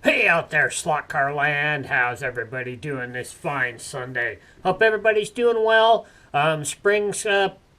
Hey out there, slot car land. How's everybody doing this fine Sunday? Hope everybody's doing well. Spring's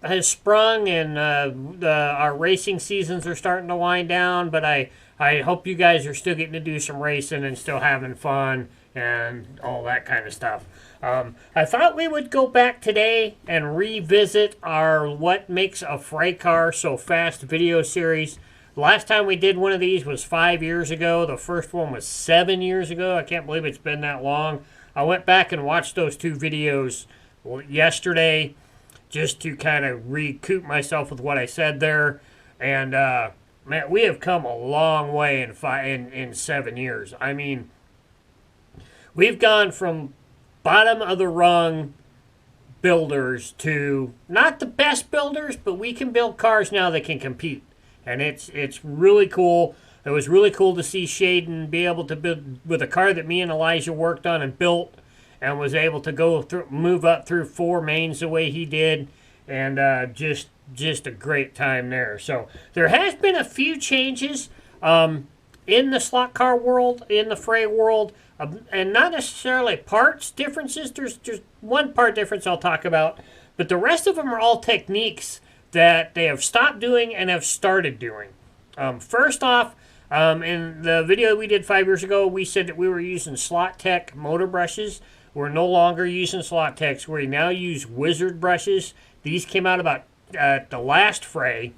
has sprung and our racing seasons are starting to wind down, but I hope you guys are still getting to do some racing and still having fun and all that kind of stuff. I thought we would go back today and revisit our What Makes a Fray Car So Fast video series. Last time we did one of these was 5 years ago. The first one was 7 years ago. I can't believe it's been that long. I went back and watched those two videos yesterday just to kind of recoup myself with what I said there. And man, we have come a long way in 7 years. I mean, we've gone from bottom of the rung builders to not the best builders, but we can build cars now that can compete. And it's really cool. It was really cool to see Shaden be able to build with a car that me and Elijah worked on and built, and was able to go through, move up through 4 mains the way he did, and just a great time there. So there has been a few changes in the slot car world, in the Fray world, and not necessarily parts differences. There's one part difference I'll talk about, but the rest of them are all techniques that they have stopped doing and have started doing. First off, in the video we did 5 years ago, we said that we were using Slot Tech motor brushes. We're no longer using Slot Techs. We now use Wizard brushes. These came out about the last Fray.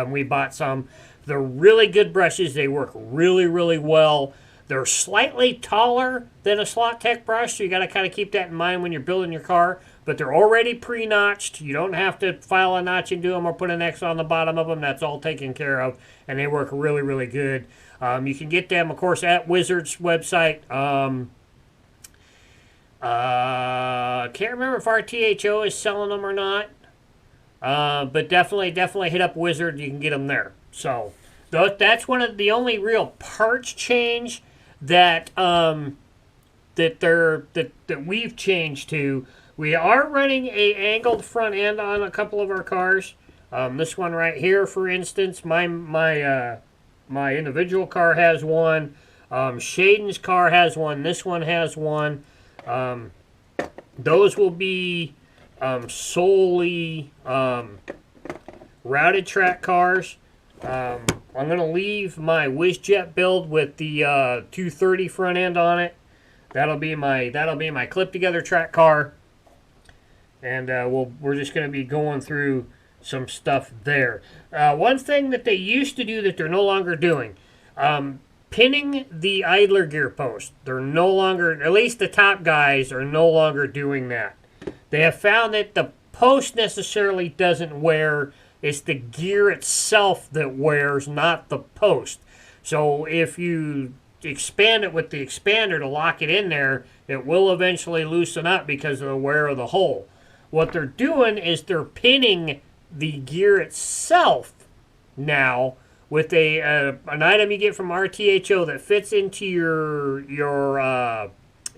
We bought some. They're really good brushes. They work really, really well. They're slightly taller than a Slot Tech brush, so you got to kind of keep that in mind when you're building your car. But they're already pre-notched. You don't have to file a notch into them or put an X on the bottom of them. That's all taken care of, and they work really, really good. You can get them, of course, at Wizard's website. Can't remember if RTHO is selling them or not, but definitely hit up Wizard. You can get them there. So that's one of the only real parts change that that we've changed to. We are running a angled front end on a couple of our cars. This one right here, for instance, my individual car has one. Shaden's car has one. This one has one. Those will be solely routed track cars. I'm going to leave my WizJet build with the 230 front end on it. That'll be my clip together track car. And we're just going to be going through some stuff there. One thing that they used to do that they're no longer doing, pinning the idler gear post. They're no longer, at least the top guys are no longer doing that. They have found that the post necessarily doesn't wear. It's the gear itself that wears, not the post. So if you expand it with the expander to lock it in there, it will eventually loosen up because of the wear of the hole. What they're doing is they're pinning the gear itself now with an item you get from RTHO that fits into your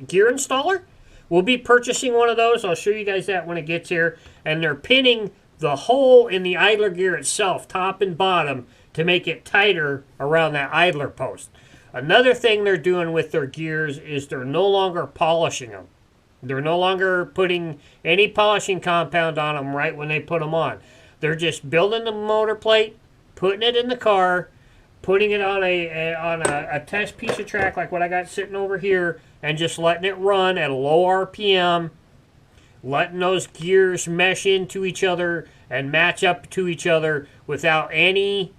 gear installer. We'll be purchasing one of those. I'll show you guys that when it gets here. And they're pinning the hole in the idler gear itself, top and bottom, to make it tighter around that idler post. Another thing they're doing with their gears is they're no longer polishing them. They're no longer putting any polishing compound on them right when they put them on. They're just building the motor plate, putting it in the car, putting it on a test piece of track like what I got sitting over here, and just letting it run at a low RPM, letting those gears mesh into each other and match up to each other without any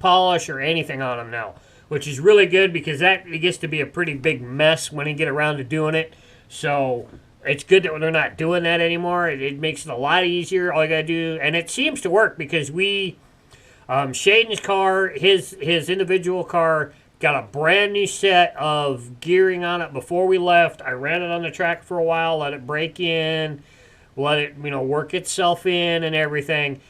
polish or anything on them now. Which is really good because it gets to be a pretty big mess when you get around to doing it. So it's good that they're not doing that anymore. It makes it a lot easier. All you gotta do, and it seems to work because Shaden's car, his individual car, got a brand new set of gearing on it before we left. I ran it on the track for a while, let it break in, let it work itself in and everything.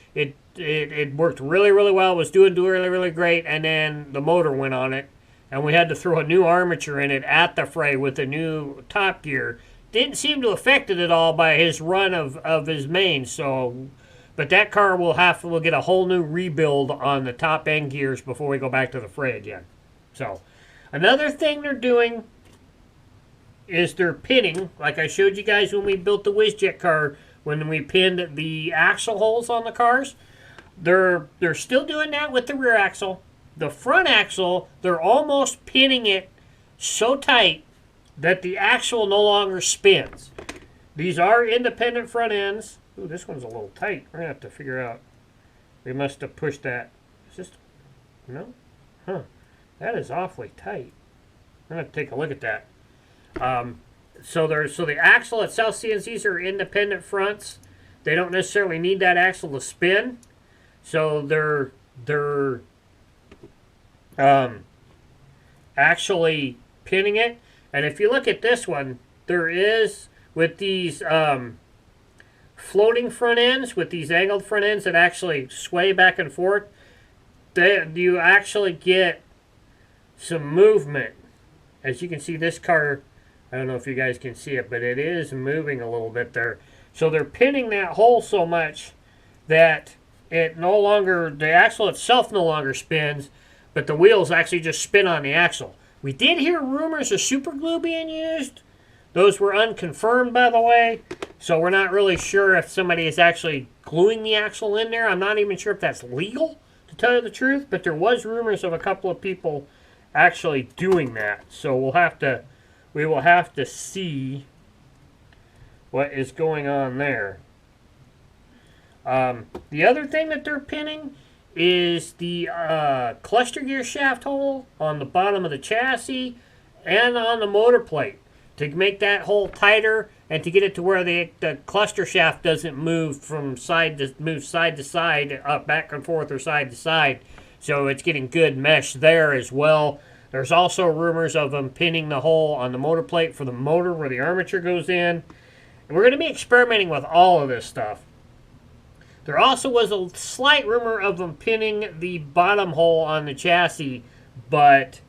It worked really, really well. It was doing really, really great. And then the motor went on it. And we had to throw a new armature in it at the Fray with a new top gear. Didn't seem to affect it at all by his run of his main. So, but that car will get a whole new rebuild on the top end gears before we go back to the Fray again. So, another thing they're doing is they're pinning, like I showed you guys when we built the WizJet car, when we pinned the axle holes on the cars. They're still doing that with the rear axle. The front axle, they're almost pinning it so tight that the axle no longer spins. These are independent front ends. Ooh, this one's a little tight. We're going to have to figure out. We must have pushed that. Is this... No? Huh. That is awfully tight. I'm going to take a look at that. So the axle itself, CNCs are independent fronts. They don't necessarily need that axle to spin. So they're actually pinning it. And if you look at this one, there is, with these floating front ends, with these angled front ends that actually sway back and forth, you actually get some movement. As you can see, this car, I don't know if you guys can see it, but it is moving a little bit there. So they're pinning that hole so much that it no longer, the axle itself no longer spins, but the wheels actually just spin on the axle. We did hear rumors of super glue being used. Those were unconfirmed, by the way, so we're not really sure if somebody is actually gluing the axle in there. I'm not even sure if that's legal, to tell you the truth, but there was rumors of a couple of people actually doing that. So we will have to see what is going on there. The other thing that they're pinning is the cluster gear shaft hole on the bottom of the chassis and on the motor plate to make that hole tighter and to get it to where the cluster shaft doesn't move from side to side, back and forth or side to side. So it's getting good mesh there as well. There's also rumors of them pinning the hole on the motor plate for the motor where the armature goes in. And we're going to be experimenting with all of this stuff. There also was a slight rumor of them pinning the bottom hole on the chassis, but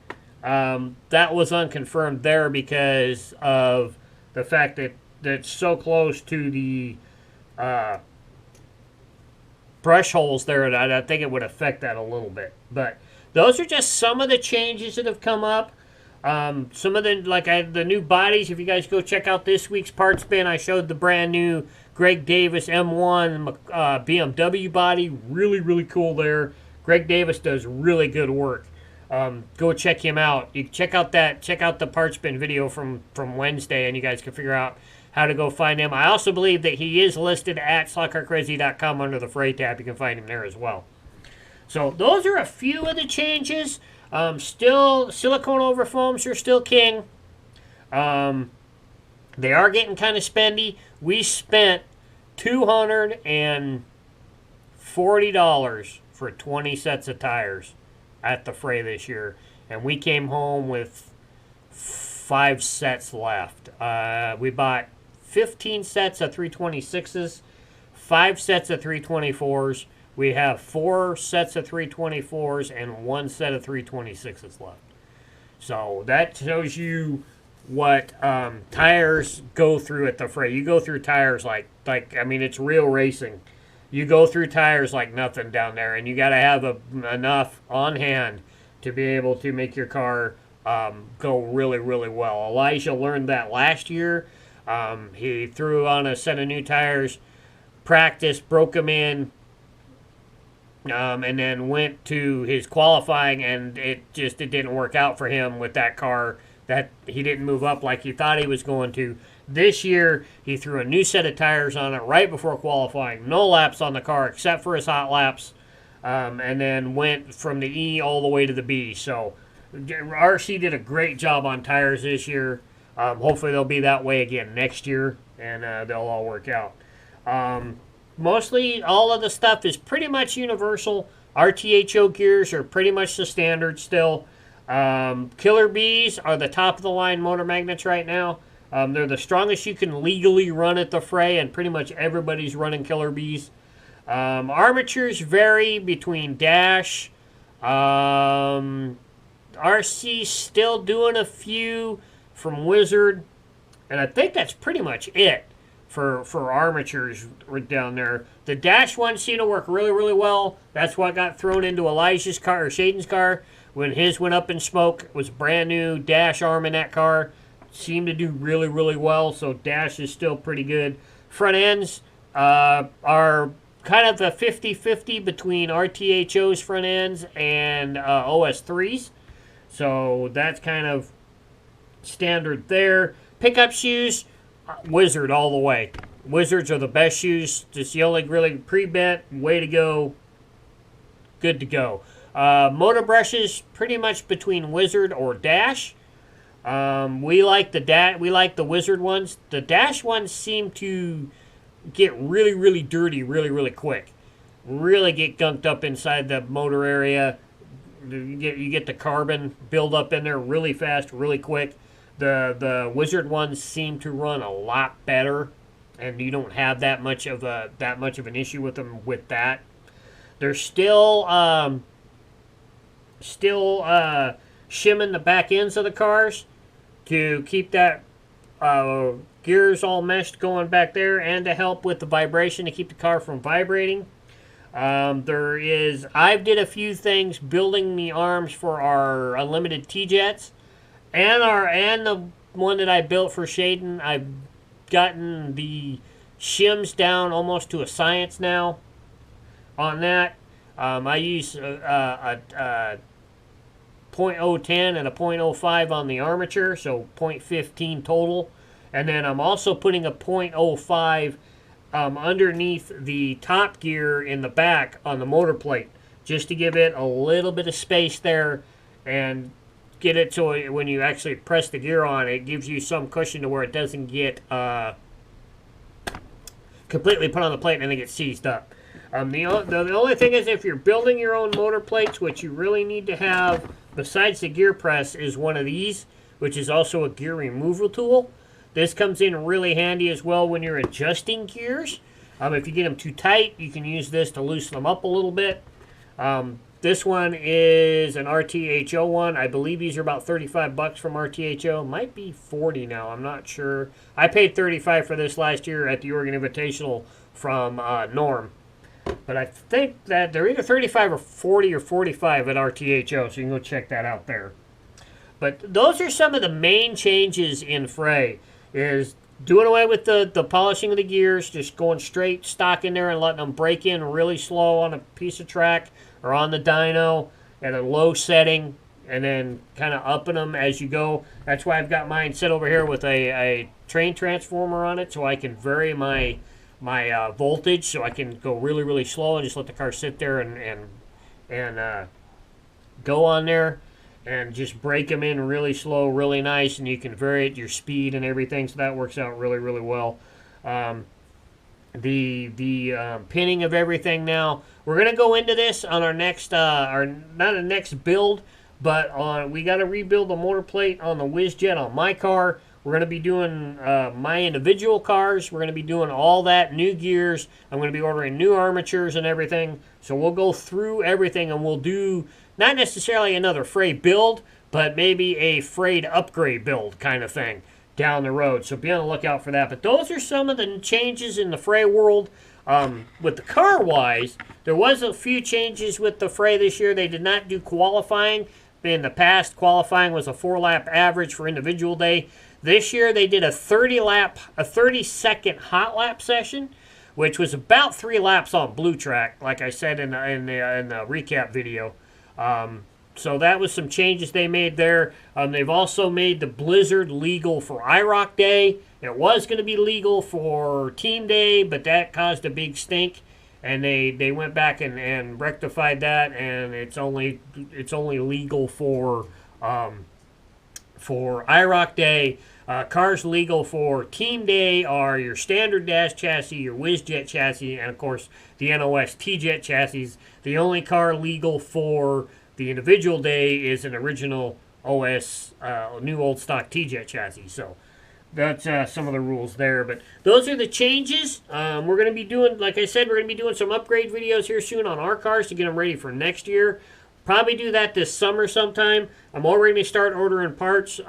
that was unconfirmed there because of the fact that it's so close to the brush holes there that I think it would affect that a little bit. But those are just some of the changes that have come up. Some of the new bodies, if you guys go check out this week's parts bin, I showed the brand new Greg Davis M1 BMW body. Really, really cool there. Greg Davis does really good work. Go check him out. You check out the parts bin video from Wednesday, and you guys can figure out how to go find him. I also believe that he is listed at slotcarcrazy.com under the Fray tab. You can find him there as well. So those are a few of the changes. Still, silicone overfoams are still king. They are getting kind of spendy. We spent $240 for 20 sets of tires at the Fray this year, and we came home with 5 sets left. We bought 15 sets of 326s, 5 sets of 324s. We have 4 sets of 324s and 1 set of 326s left. So that shows you what tires go through at the Fray. You go through tires like I mean, it's real racing. You go through tires like nothing down there, and you got to have enough on hand to be able to make your car go really, really well. Elijah learned that last year. He threw on a set of new tires, practiced, broke them in, and then went to his qualifying, and it didn't work out for him with that car. That he didn't move up like he thought he was going to. This year, he threw a new set of tires on it right before qualifying. No laps on the car except for his hot laps, and then went from the E all the way to the B. So RC did a great job on tires this year. Hopefully they'll be that way again next year, and they'll all work out. Mostly all of the stuff is pretty much universal. RTHO gears are pretty much the standard still. Killer Bees are the top of the line motor magnets right now. They're the strongest you can legally run at the Fray, and pretty much everybody's running Killer Bees. Armatures vary between Dash. RC still doing a few from Wizard, and I think that's pretty much it. for armatures down there. The dash one seemed to work really, really well. That's what got thrown into Elijah's car, or Shaden's car, when his went up in smoke. It was a brand new dash arm in that car. Seemed to do really, really well, so dash is still pretty good. Front ends are kind of a 50-50 between RTHO's front ends and OS3's. So that's kind of standard there. Pickup shoes, Wizard all the way. Wizards are the best shoes. Just the only really pre-bent, way to go, good to go. Motor brushes, pretty much between Wizard or Dash. We like the Wizard ones. The Dash ones seem to get really, really dirty really, really quick. Really get gunked up inside the motor area. You get the carbon build up in there really fast, really quick. The Wizard ones seem to run a lot better, and you don't have that much of an issue with them with that. They're still shimming the back ends of the cars to keep that gears all meshed going back there, and to help with the vibration to keep the car from vibrating. I've did a few things building the arms for our unlimited T-Jets, and the one that I built for Shaden. I've gotten the shims down almost to a science now on that. I use a 0.010 and a 0.05 on the armature, so 0.15 total. And then I'm also putting a 0.05 underneath the top gear in the back on the motor plate, just to give it a little bit of space there and get it so when you actually press the gear on, it gives you some cushion to where it doesn't get completely put on the plate and then it gets seized up. The only thing is, if you're building your own motor plates, what you really need to have besides the gear press is one of these, which is also a gear removal tool. This comes in really handy as well when you're adjusting gears. If you get them too tight, you can use this to loosen them up a little bit. This one is an RTHO one. I believe these are about $35 from RTHO. Might be 40 now. I'm not sure. I paid $35 for this last year at the Oregon Invitational from Norm. But I think that they're either 35 or 40 or 45 at RTHO, so you can go check that out there. But those are some of the main changes in Fray. Is doing away with the polishing of the gears, just going straight stock in there and letting them break in really slow on a piece of track or on the dyno at a low setting, and then kind of upping them as you go. That's why I've got mine set over here with a train transformer on it, so I can vary my voltage, so I can go really, really slow and just let the car sit there and go on there. And just break them in really slow, really nice, and you can vary your speed and everything, so that works out really, really well. The pinning of everything now. We're gonna go into this on our next, not a next build, but we got to rebuild the motor plate on the WizJet on my car. We're gonna be doing my individual cars. We're gonna be doing all that, new gears. I'm gonna be ordering new armatures and everything. So we'll go through everything, and we'll do not necessarily another Fray build, but maybe a Fray upgrade build kind of thing down the road. So be on the lookout for that. But those are some of the changes in the Fray world. With the car-wise, there was a few changes with the Fray this year. They did not do qualifying. In the past, qualifying was a 4-lap average for individual day. This year, they did a 30-second hot lap session, which was about 3 laps on blue track, like I said in the recap video. So that was some changes they made there. They've also made the Blizzard legal for IROC Day. It was going to be legal for Team Day, but that caused a big stink, and they went back and rectified that, and it's only legal for IROC Day. Cars legal for Team Day are your standard dash chassis, your WizJet chassis, and of course the NOS T-Jet chassis. The only car legal for the individual day is an original OS, new old stock T-Jet chassis. So that's some of the rules there. But those are the changes. We're going to be doing, like I said, we're going to be doing some upgrade videos here soon on our cars to get them ready for next year. Probably do that this summer sometime. I'm already going to start ordering parts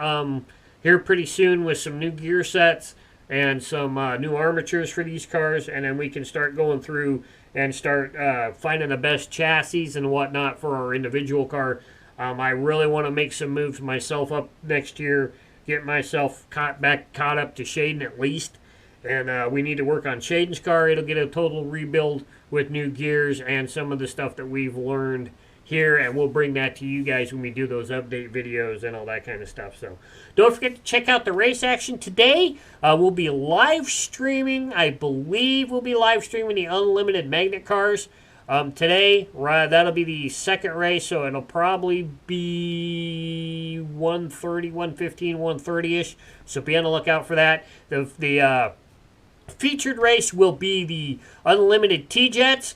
here pretty soon with some new gear sets and some new armatures for these cars, and then we can start going through and start finding the best chassis and whatnot for our individual car. I really want to make some moves myself up next year, get myself caught up to Shaden at least. And we need to work on Shaden's car. It'll get a total rebuild with new gears and some of the stuff that we've learned here, and we'll bring that to you guys when we do those update videos and all that kind of stuff. So don't forget to check out the race action today. We'll be live streaming, I believe we'll be live streaming the Unlimited Magnet cars today. That'll be the second race, so it'll probably be 1:30, 1:15, 1:30-ish. So be on the lookout for that. The featured race will be the Unlimited T-Jets.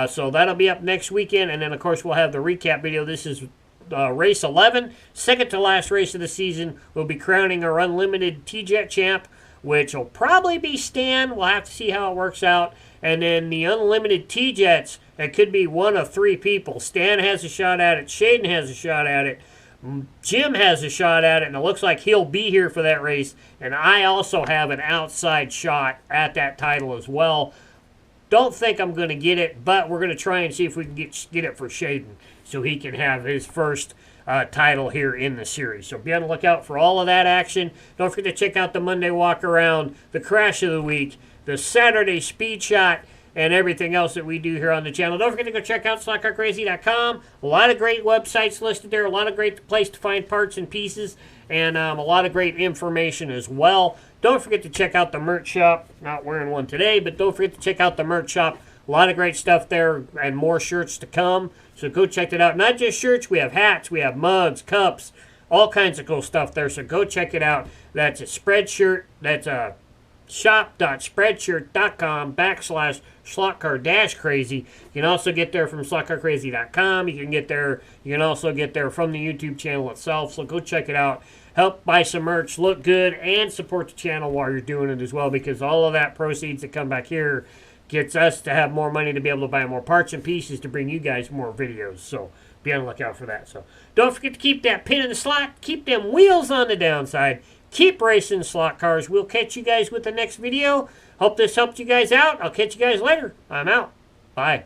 So that'll be up next weekend, and then of course we'll have the recap video. This is race 11, second to last race of the season. We'll be crowning our Unlimited T-Jet champ, which will probably be Stan. We'll have to see how it works out. And then the Unlimited T-Jets, it could be one of three people. Stan has a shot at it, Shaden has a shot at it, Jim has a shot at it, and it looks like he'll be here for that race. And I also have an outside shot at that title as well. Don't think I'm going to get it, but we're going to try and see if we can get it for Shaden so he can have his first title here in the series. So be on the lookout for all of that action. Don't forget to check out the Monday walk around, the crash of the week, the Saturday speed shot, and everything else that we do here on the channel. Don't forget to go check out SlotCarCrazy.com. A lot of great websites listed there, a lot of great place to find parts and pieces, and a lot of great information as well. Don't forget to check out the merch shop. Not wearing one today, but don't forget to check out the merch shop. A lot of great stuff there and more shirts to come. So go check it out. Not just shirts, we have hats, we have mugs, cups, all kinds of cool stuff there. So go check it out. That's a Spreadshirt. That's a shop.spreadshirt.com/slotcar-crazy. You can also get there from slotcarcrazy.com. You can also get there from the YouTube channel itself. So go check it out. Help buy some merch, look good, and support the channel while you're doing it as well, because all of that proceeds that come back here gets us to have more money to be able to buy more parts and pieces to bring you guys more videos. So be on the lookout for that. So don't forget to keep that pin in the slot. Keep them wheels on the downside. Keep racing slot cars. We'll catch you guys with the next video. Hope this helped you guys out. I'll catch you guys later. I'm out. Bye.